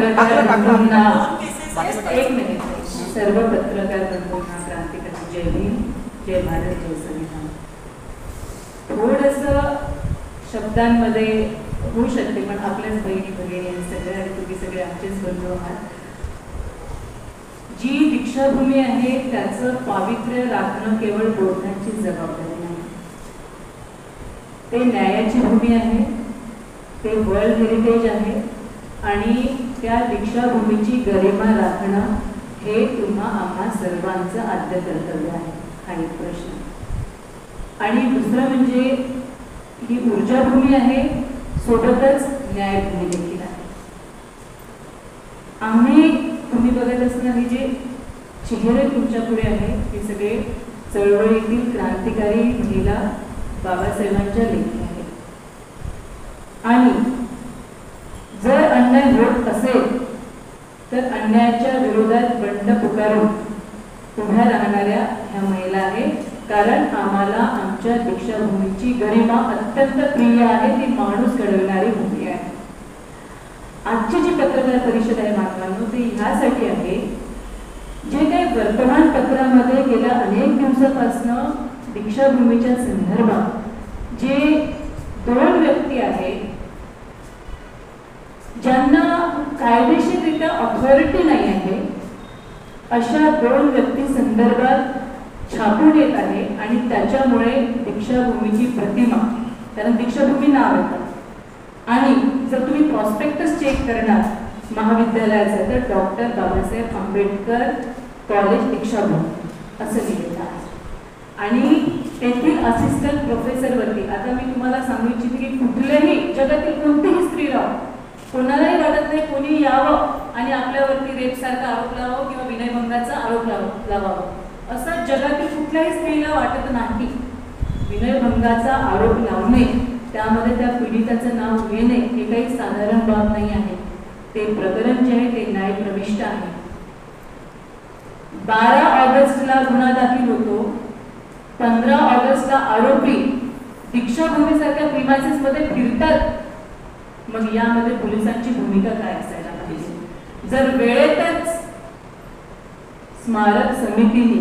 पत्रकार बंधूंना एक मिनिट, सर्व पत्रकार बंधूंना क्रांतिकारी जय भीम, जय भारत, जय संविधान. थोडंसं शब्दांमध्ये होऊ शकते, पण आपल्याच बहिणी भगिनी सगळ्या आणि तुम्ही सगळे आमचेच बंधू आहात. जी दीक्षाभूमी आहे त्याचं पावित्र्य राखणं केवळ बोलण्याची जबाबदारी नाही. ते न्यायाची भूमी आहे, ते वर्ल्ड हेरिटेज आहे आणि त्या दीक्षाभूमीची गरिमा राखणं हे तुम्हा आम्हा सर्वांचं आद्य कर्तव्य आहे. हा एक प्रश्न. आणि दुसरं म्हणजे ही ऊर्जाभूमी आहे, सोबतच न्यायभूमी देखील आहे. आम्ही तुम्ही बघत असताना हे जे चेहरे तुमच्या पुढे आहे हे सगळे चळवळीतील क्रांतिकारी महिला बाबासाहेबांच्या लेखी आहेत. आणि जर अन्याय होत असेल तर अन्यायाच्या विरोधात बंड पुकारून उभ्या राहणाऱ्या ह्या महिला आहेत. कारण आम्हाला आमच्या दीक्षाभूमीची गरिमा अत्यंत प्रिय आहे, ती माणूस घडवणारी भूमी आहे. आजची जी पत्रकार परिषद आहे मानवांनो, ती ह्यासाठी आहे जे काही वर्तमानपत्रामध्ये गेल्या अनेक दिवसापासून दीक्षाभूमीच्या संदर्भात जे दोन व्यक्ती आहेत ज्यांना कायदेशीररित्या ऑथॉरिटी नाही आहे, अशा दोन व्यक्ती संदर्भात छापून येत आहे. आणि त्याच्यामुळे दीक्षाभूमीची प्रतिमा, कारण दीक्षाभूमी नाव येतं, आणि जर तुम्ही प्रॉस्पेक्टस चेक करणार महाविद्यालयाचं तर डॉक्टर बाबासाहेब आंबेडकर कॉलेज दीक्षाभूमी असं लिहिलेलं आहे. आणि तेथील असिस्टंट प्रोफेसरवरती, आता मी तुम्हाला सांगू इच्छिते की कुठल्याही जगातील कोणतीही स्त्री राहो, कोणालाही वाटत नाही कोणी यावं आणि आपल्यावरती रेपसारखा आरोप लावावं किंवा विनयभंगाचा आरोप लावावा, असं जगातील कुठल्याही स्त्रीला वाटत नाही. विनयभंगाचा आरोप लावणे, त्यामध्ये त्या पीडिताचं नाव घेणे हे काही साधारण बाब नाही आहे. ते प्रकरण जे आहे ते न्यायप्रविष्ट आहे. 12 ऑगस्टला गुन्हा दाखल होतो, 15 ऑगस्टला आरोपी दीक्षाभूमीसारख्या प्रिमायसेस मध्ये फिरतात. मग यामध्ये पोलिसांची भूमिका काय असायला पाहिजे? जर वेळेतच स्मारक समितीने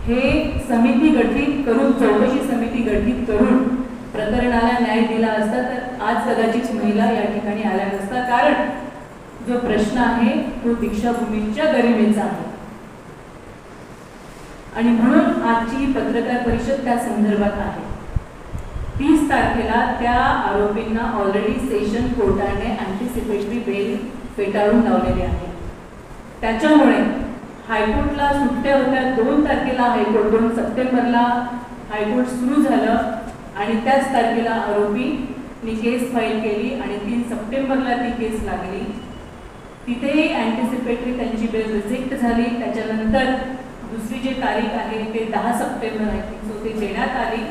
हे समिती गठीत करून, चौकशी समिती गठीत करून प्रकरणाला न्याय दिला असता तर आज कदाचित महिला या ठिकाणी आल्या नसता. कारण जो प्रश्न आहे तो दीक्षाभूमीच्या गरिमेचा आहे. आणि म्हणून आजची पत्रकार परिषद त्या संदर्भात आहे. 30 तारखेला त्या आरोपींना ऑलरेडी सेशन कोर्टाने अँटिसिपेटरी बेल फेटाळून लावलेली आहे. त्याच्यामुळे हायकोर्टला सुट्ट्या होत्या. 2 तारखेला हायकोर्ट, 2 सप्टेंबरला हायकोर्ट सुरू झालं आणि त्याच तारखेला आरोपींनी केस फाईल केली आणि 3 सप्टेंबरला ती केस लागली. तिथेही अँटिसिपेटरी त्यांची बेल रिजेक्ट झाली. त्याच्यानंतर दुसरी जी तारीख आहे ते 10 सप्टेंबर आहे, सो ते देण्यात आली.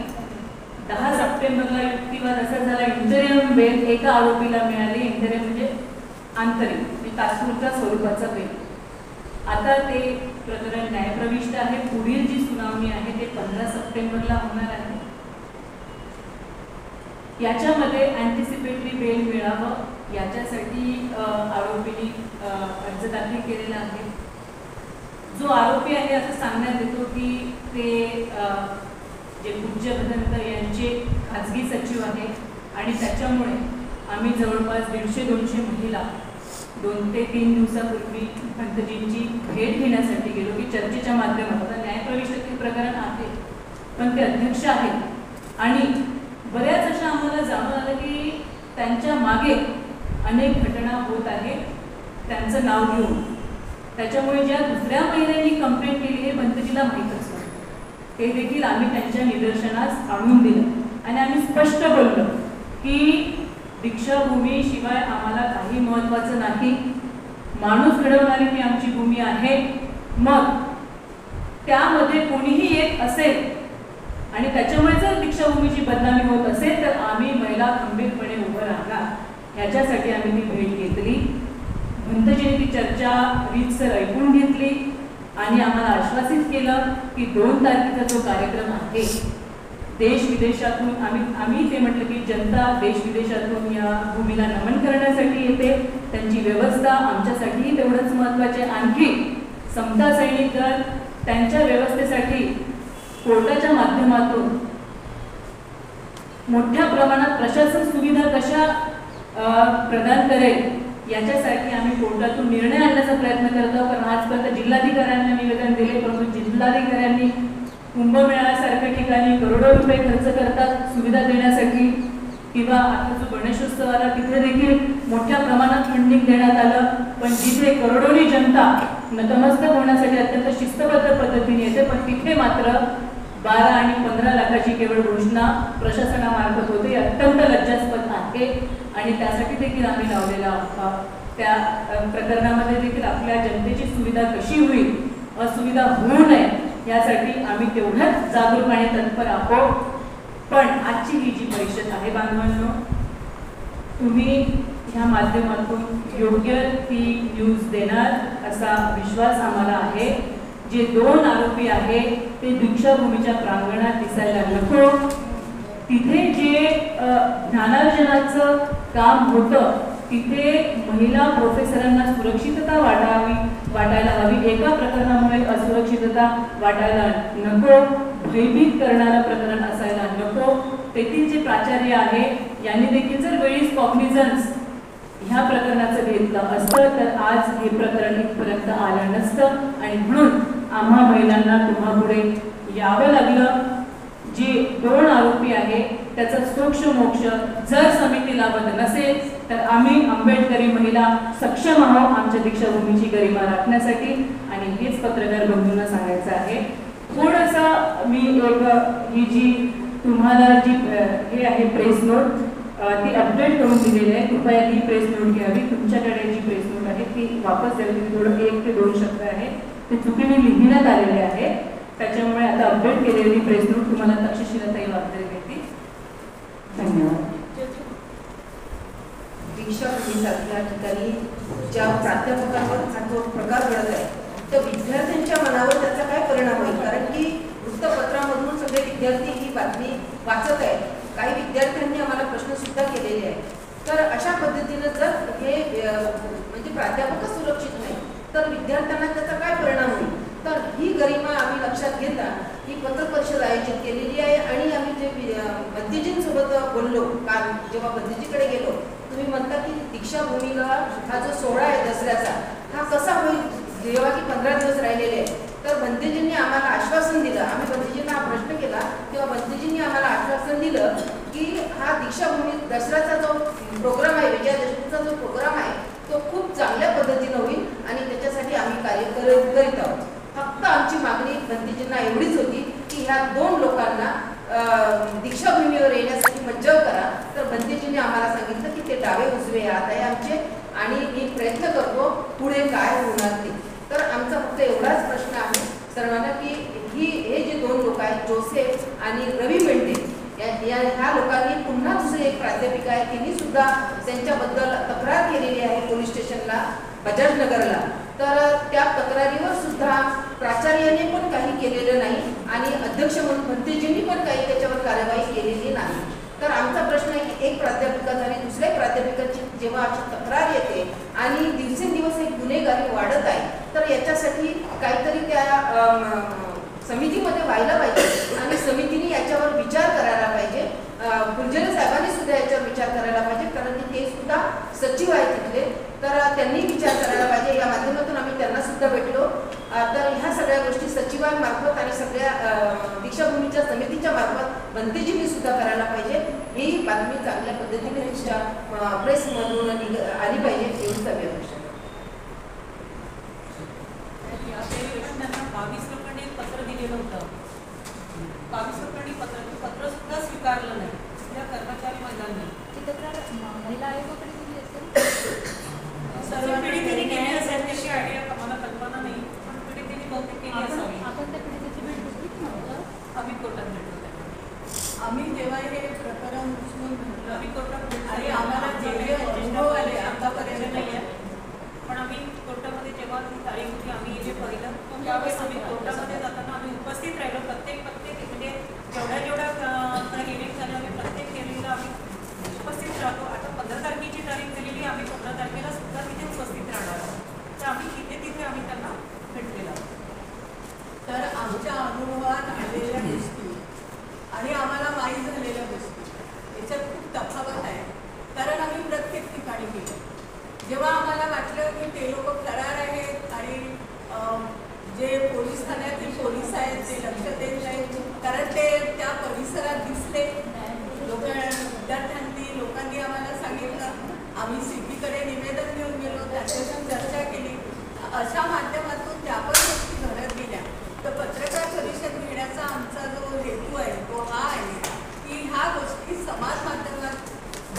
10 सप्टेंबरला युक्तिवाद असा झाला, इंटरियम बेल एका आरोपीला मिळाली. इंटरियम म्हणजे आंतरिक, म्हणजे तात्पुरत्या स्वरूपाचा बेल. आता ते प्रकरण न्यायप्रविष्ट आहे. पुढील जी सुनावणी आहे ते 15 सप्टेंबरला होणार आहे. याच्यामध्ये अँटिसिपेटरी बेल मिळावं याच्यासाठी आरोपींनी अर्ज दाखल केलेला आहे. जो आरोपी आहे असं सांगण्यात येतो की ते जे पूज्यभदंत यांचे खाजगी सचिव आहे आणि त्याच्यामुळे आम्ही जवळपास 150-200 महिला 2 ते 3 दिवसापूर्वी पंतजींची भेट घेण्यासाठी गेलो की चर्चेच्या माध्यमातून. न्यायप्रविष्ट प्रकरण आहे पण ते अध्यक्ष आहेत आणि बऱ्याच अशा आम्हाला जाणून आलं की त्यांच्या मागे अनेक घटना होत आहेत त्यांचं नाव घेऊन. त्याच्यामुळे ज्या दुसऱ्या महिलांनी कंप्लेंट केली हे पंतजीला माहीतच नव्हतं. ते देखील आम्ही त्यांच्या निदर्शनास आणून दिलं आणि आम्ही स्पष्ट बोललो की दीक्षाभूमी शिवाय आम्हाला काही महत्त्वाचं नाही. माणूस घडवणारी ती आमची भूमी आहे. मग त्यामध्ये कोणीही येत असेल आणि त्याच्यामुळे जर दीक्षाभूमीची बदनामी होत असेल तर आम्ही महिला खंबीरपणे उभं राहणार. ह्याच्यासाठी आम्ही ती भेट घेतली. भंतजीने ती चर्चा रीतसर ऐकून घेतली आणि आम्हाला आश्वासित केलं की 2 तारखेचा जो कार्यक्रम आहे देश विदेशातून आम्ही ते म्हटलं की जनता देश विदेशातून या भूमीला नमन करण्यासाठी येते. त्यांची व्यवस्था आमच्यासाठीही तेवढंच महत्त्वाचे. आणखी समता सैनिक दल त्यांच्या व्यवस्थेसाठी कोर्टाच्या माध्यमातून मोठ्या प्रमाणात प्रशासन सुविधा कशा प्रदान करेल याच्यासाठी आम्ही कोर्टातून निर्णय आणण्याचा प्रयत्न करतो. कारण आजपर्यंत जिल्हाधिकाऱ्यांना निवेदन दिले, परंतु जिल्हाधिकाऱ्यांनी कुंभमेळ्यासारख्या ठिकाणी करोडो रुपये खर्च करतात सुविधा देण्यासाठी. किंवा आता जो गणेशोत्सवाला तिथे देखील मोठ्या प्रमाणात फंडिंग देण्यात आलं, पण जिथे करोडोनी जनता नतमस्तक होण्यासाठी अत्यंत शिस्तबद्ध पद्धतीने येते, पण तिथे मात्र 12 आणि 15 लाखाची केवळ घोषणा प्रशासनामार्फत होते. अत्यंत लज्जास्पद आहे. आणि त्यासाठी देखील आम्ही लावलेला त्या प्रकरणामध्ये देखील आपल्या जनतेची सुविधा कशी होईल, असुविधा होऊ नये यासाठी आम्ही तेवढ्याच जागरूक आणि तत्पर आहोत. पण आजची ही जी परिषद आहे बांधवांनो, तुम्ही ह्या माध्यमातून योग्य ती न्यूज देणार असा विश्वास आम्हाला आहे. जे 2 आरोपी आहे ते दीक्षाभूमीच्या प्रांगणात दिसायला नको. तिथे जे ज्ञानार्जनाचं काम होतं तिथे महिला प्रोफेसरांना सुरक्षितता वाटायला हवी. एका प्रकरणामुळे असुरक्षितता वाटायला नको. भयभीत करणारं प्रकरण असायला नको. तेथील जे प्राचार्य आहे यांनी देखील जर वेळीच कॉग्निझन्स ह्या प्रकरणाचं घेतलं असतं तर आज हे प्रकरण इथपर्यंत आलं नसतं. आणि म्हणून आम्हा महिलांना तुम्हापुढे यावं लागलं. जे 2 आरोपी आहे त्याचा सोक्ष मोक्ष जर समितीला बंद नसेल तर आम्ही आंबेडकरी महिला सक्षम आहोत आमच्या दीक्षाभूमीची गरिमा राखण्यासाठी. आणि हेच पत्रकार बंधूंना सांगायचं आहे. थोडासा मी ही जी तुम्हाला जी हे आहे प्रेस नोट ती अपडेट करून दिलेली आहे. कृपया ही प्रेस नोट घ्यावी. तुमच्याकडे जी प्रेस नोट आहे ती वापस द्यावी. थोडं 1 ते 2 शब्द आहे ते चुकीने लिहिण्यात आलेले आहे. त्याच्यामुळे आता अपडेट केलेली प्रेस नोट तुम्हाला तक्षशिलाताई वापरली देते. धन्यवाद. दीक्षाभूमीसारख्या ठिकाणी ज्या प्राध्यापकांवर हा जो प्रकार घडत आहे तर विद्यार्थ्यांच्या मनावर त्याचा काय परिणाम होईल. कारण की वृत्तपत्रामधून सगळे विद्यार्थी ही बातमी वाचत आहेत. काही विद्यार्थ्यांनी आम्हाला प्रश्न सुद्धा केलेले आहेत. तर अशा पद्धतीनं जर हे म्हणजे प्राध्यापकच सुरक्षित नाही तर विद्यार्थ्यांना त्याचा काय परिणाम होईल. तर ही गरिमा आम्ही लक्षात घेता ही पत्रपरिषद आयोजित केलेली आहे. आणि आम्ही जे बंदीजींसोबत बोललो काल जेव्हा बंदीजीकडे गेलो, तुम्ही म्हणता की दीक्षाभूमीला हा जो सोहळा आहे दसऱ्याचा हा कसा होईल जेव्हा की 15 दिवस राहिलेले आहे. तर बंदीजींनी आम्हाला आश्वासन दिलं. आम्ही बंदीजींना हा प्रश्न केला तेव्हा बंदीजींनी आम्हाला आश्वासन दिलं की हा दीक्षाभूमी दसऱ्याचा जो प्रोग्राम आहे, विजयादशमीचा जो प्रोग्राम आहे तो खूप चांगल्या पद्धतीनं होईल आणि त्याच्यासाठी आम्ही कार्य करीत आहोत. फक्त आमची मागणी बंदीजींना एवढीच होती की ह्या 2 लोकांना दीक्षाभूमीवर येण्यासाठी मज्जाव करा. तर बंदीजींनी आम्हाला सांगितलं की ते डावे उजवे हात आहे आमचे आणि मी प्रयत्न करतो पुढे काय होणार ते. तर आमचा फक्त एवढाच प्रश्न आहे सर्वांना की हे जे 2 लोक आहेत जोसेफ आणि रवी मेंढे ह्या लोकांनी पुन्हा दुसरी एक प्राध्यापिका आहे तिने सुद्धा त्यांच्याबद्दल तक्रार केलेली आहे पोलीस स्टेशनला बजाजनगरला. तर त्या तक्रारीवर सुद्धा प्राचार्याने पण काही केलेलं नाही आणि अध्यक्ष म्हणून भंतेजींनी पण काही त्याच्यावर कार्यवाही केलेली नाही. तर आमचा प्रश्न आहे की एक प्राध्यापिका झाली दुसऱ्या प्राध्यापिकाची जेव्हा अशी तक्रार येते आणि दिवसेंदिवस एक गुन्हेगारी वाढत आहे तर याच्यासाठी काहीतरी त्या समितीमध्ये व्हायला पाहिजे आणि समितीने याच्यावर विचार करायला पाहिजे. फुलझेले साहेबांनी सुद्धा याच्यावर विचार करायला पाहिजे कारण की ते सुद्धा सचिव आहेत तिथले. तर त्यांनी विचार करायला पाहिजे. या माध्यमातून आम्ही त्यांना सुद्धा भेटलो. तर ह्या सगळ्या गोष्टी सचिवांमार्फत आणि सगळ्या दीक्षाभूमीच्या समितीच्या मार्फत बंदीजींनी सुद्धा करायला पाहिजे. ही बातमी चांगल्या पद्धतीने तुमच्या प्रेसमधून आली पाहिजे एवढीच आम्ही अपेक्षा करतो. 22 लोकांनी पत्र दिलेलं होतं. 22 लोकांनी पत्र सुद्धा स्वीकारलं नाही. त्या कर्मचारी महिलांनी महिला आयोगाकडे दिली असेल. पीडितेने केली असेल त्याची आयडिया आम्हाला कल्पना नाही पण पीडितेने बहुतेक केली असावी. आपण त्या पीडितेची भेट घेतलीच नव्हतं. आम्ही कोर्टात भेटलो त्यांना. आम्ही जेव्हा हे प्रकरण उचलून घेतलं आम्ही कोर्टात भेटलो आणि आम्हाला जे जे अनुभव आले आतापर्यंत नाही आहे पण आम्ही कोर्टामध्ये जेव्हा ती तारीख होती आम्ही जे पाहिलं त्यावेळेस आम्ही कोर्टामध्ये जाताना आम्ही उपस्थित राहिलो. प्रत्येक म्हणजे जेवढ्या कशासाठी केलं. जेव्हा आम्हाला वाटलं की ते लोक फरार आहेत आणि जे पोलीस ठाण्यातील पोलीस आहेत ते लक्ष देत नाहीत, कारण ते त्या परिसरात दिसले. लोकांनी आम्हाला सांगितलं, आम्ही सिटीकडे निवेदन घेऊन गेलो, त्याच्याशी चर्चा केली. अशा माध्यमातून त्या पण गोष्टी घडत गेल्या. तर पत्रकार परिषद घेण्याचा आमचा जो हेतू आहे तो हा आहे की ह्या गोष्टी समाज माध्यमात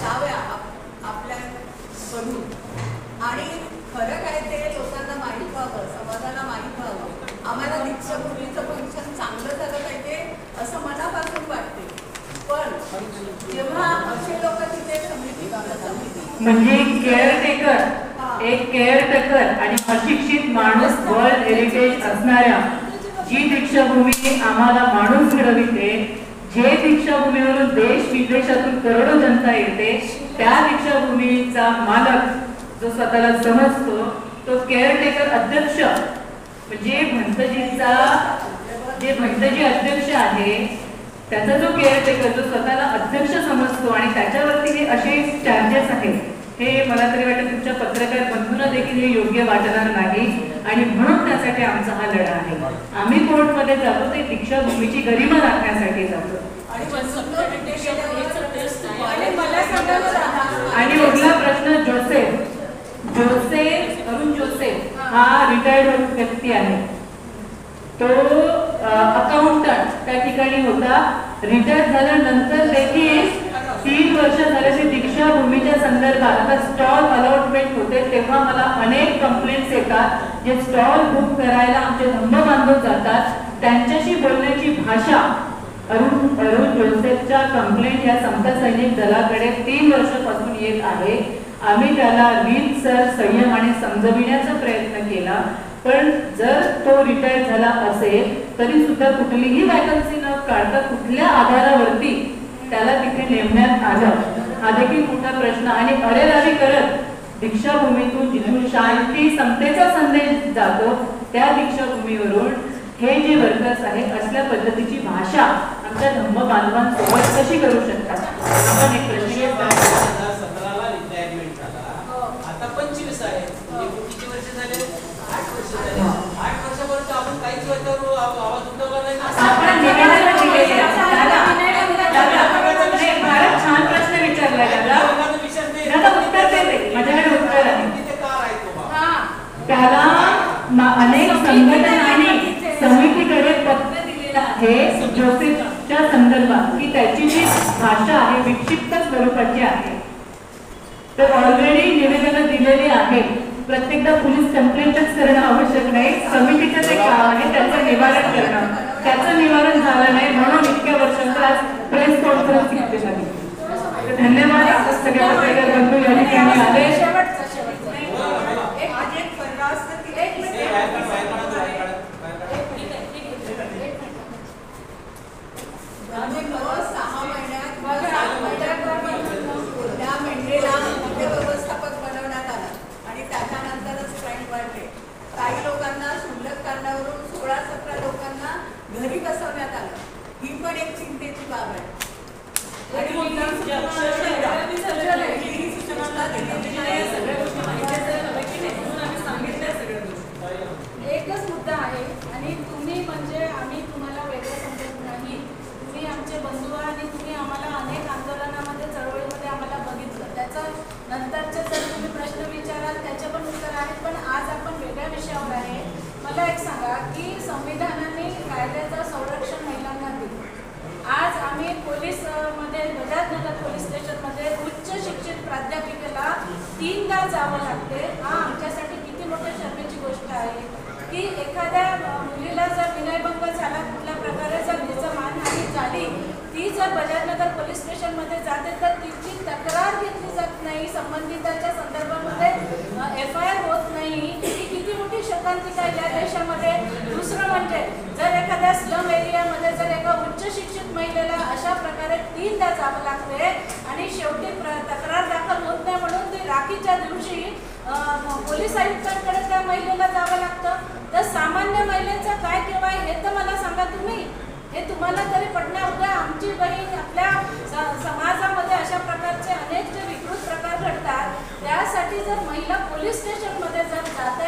जाव्या आपल्याकडून, आणि खरं काय ते लोकांना माहीत व्हावं, समाजाला माहीत व्हावं. आम्हाला दीक्षाभूमीचं फंक्शन चांगलं झालं पाहिजे असं मनापासून वाटते. पण जेव्हा असे लोक तिथे समिती म्हणजे केअरटेकर आणि अशिक्षित माणूस वर्ल्ड हेरिटेज असणाऱ्या जी दीक्षाभूमी आम्हाला माणूस घडविते, जे दीक्षाभूमीवरून देश विदेशातून करोडो जनता येते, त्या दीक्षाभूमीचा मालक जो स्वतःला समजतो तो केअरटेकर अध्यक्ष, म्हणजे भंतजी अध्यक्ष आहे, त्याचा जो केअरटेकर जो स्वतःला अध्यक्ष समजतो आणि त्याच्यावरती हे असे चार्जेस आहेत, हे मला तरी वाटतं तुमच्या पत्रकार बंधूंना देखील हे योग्य वाटणार नाही. आणि म्हणून त्यासाठी आमचा हा लढा आहे. आम्ही कोर्टमध्ये जातो ते दीक्षाभूमीची गरिमा राखण्यासाठी जातो. आणि उरला प्रश्न अरुण जोसेफ हा रिटायर्ड व्यक्ती आहे. तो अकाउंटंट त्या ठिकाणी होता. रिटायर झाल्यानंतर देखील 3 वर्ष झाले ते दीक्षाभूमीच्या संदर्भात आता स्टॉल अलॉटमेंट होते तेव्हा मला अनेक कंप्लेंट्स येतात. जे स्टॉल बुक करायला आमचे धम्म बांधून जातात, त्यांच्याशी बोलण्याची भाषा अरुण जोसेफच्या कंप्लेंट या समता सैनिक दलाकडे 3 वर्षापासून येत आहे. आम्ही त्याला रीतसर संयम आणि समजविण्याचा प्रयत्न केला, पण जर तो रिटायर झाला असेल तरी सुद्धा कुठलीही वॅकन्सी न काढता कुठल्या आधारावरती त्याला तिथे नेमण्यात आलं, हा देखील मोठा प्रश्न. आणि अरेरावी करत दीक्षाभूमीतून जिथून शांती समतेचा संदेश जातो त्या दीक्षाभूमीवरून हे जे वर्कर्स आहेत असल्या पद्धतीची भाषा आमच्या धम्म बांधवांसोबत कशी करू शकतात. आपण एक प्रश्न घेतला. 2017ला रिटायरमेंट झाला, आता 25 आहे, म्हणजे किती वर्ष झाले? 8 वर्ष झाले. 8 वर्षापर्यंत आपण काहीच वाटावर आवाज उठवला नाही. आपण निवेदन दिलेले फारच छान प्रश्न विचारला दादा, उत्तर देते, माझ्याकडे उत्तर आहे. त्याला अनेक संघटनांनी समितीकडे पत्र दिलेलं आहे जोसेफच्या संदर्भात की त्याची जी भाषा आहे विक्षिप्त स्वरूपाची आहे. तर ऑलरेडी निवेदन दिलेली आहे. प्रत्येकदा पोलीस कंप्लेंटच करणं आवश्यक नाही, समितीचं जे काम आहे त्याचं निवारण करणं, त्याचं निवारण झालं नाही म्हणून इतक्या वर्षांचा आज प्रेस कॉन्फरन्स घेतली झाली. धन्यवाद. आपण सगळ्या पत्रकार बंधू या ठिकाणी आले. व्यवस्थापक बनवण्यात आला आणि त्याच्यानंतरच क्राईम वाढले. काही लोकांना क्षुल्लक कारणावरून 16-17 लोकांना घरी बसवण्यात आलं. ही पण एक चिंतेची बाब आहे. एकच मुद्दा आहे आणि तुम्ही म्हणजे आम्ही तुम्हाला वेगळं समजत नाही. तुम्ही आमचे बंधू आणि तुम्ही आम्हाला अनेक आंदोलनामध्ये चळवळीमध्ये आम्हाला बघितलं. त्याचं नंतरचे जर तुम्ही प्रश्न विचाराल त्याचे पण उत्तर आहेत, पण आज आपण वेगळ्या विषयावर आहे. मला एक सांगा की संविधानाने कायद्याचं संरक्षण महिलांना दिलं. आज आम्ही पोलीसमध्ये बजाजनगर पोलीस स्टेशनमध्ये उच्च शिक्षित प्राध्यापिकेला 3दा जावं लागते. हा आमच्यासाठी किती मोठ्या शर्मेची गोष्ट आहे की एखाद्या मुलीला जर विनयभंग झाला, कुठल्या प्रकारे जर तिचं मानहानी झाली, ती जर बजाजनगर पोलीस स्टेशनमध्ये जाते तर तिची तक्रार घेतली जात नाही, संबंधिताच्या संदर्भामध्ये FIR होत नाही. ही किती मोठी शकांतिका या देशामध्ये. दुसरं म्हणजे जर एखाद्या स्लम एरियामध्ये जर एका उच्च शिक्षित महिलेला अशा प्रकारे 3दा जावं लागते आणि शेवटी तक्रार दाखल होत नाही म्हणून ती राखीच्या दिवशी पोलीस आयुक्तांकडे त्या महिलेला जावं लागतं, तर सामान्य महिलेचं काय केव्हा हे तर मला सांगा तुम्ही. हे तुम्हाला तरी पडण्याउद्या आमची बहीण आपल्या समाजामध्ये अशा प्रकारचे अनेक जे विकृत प्रकार घडतात त्या त्यासाठी जर महिला पोलीस स्टेशनमध्ये जर जात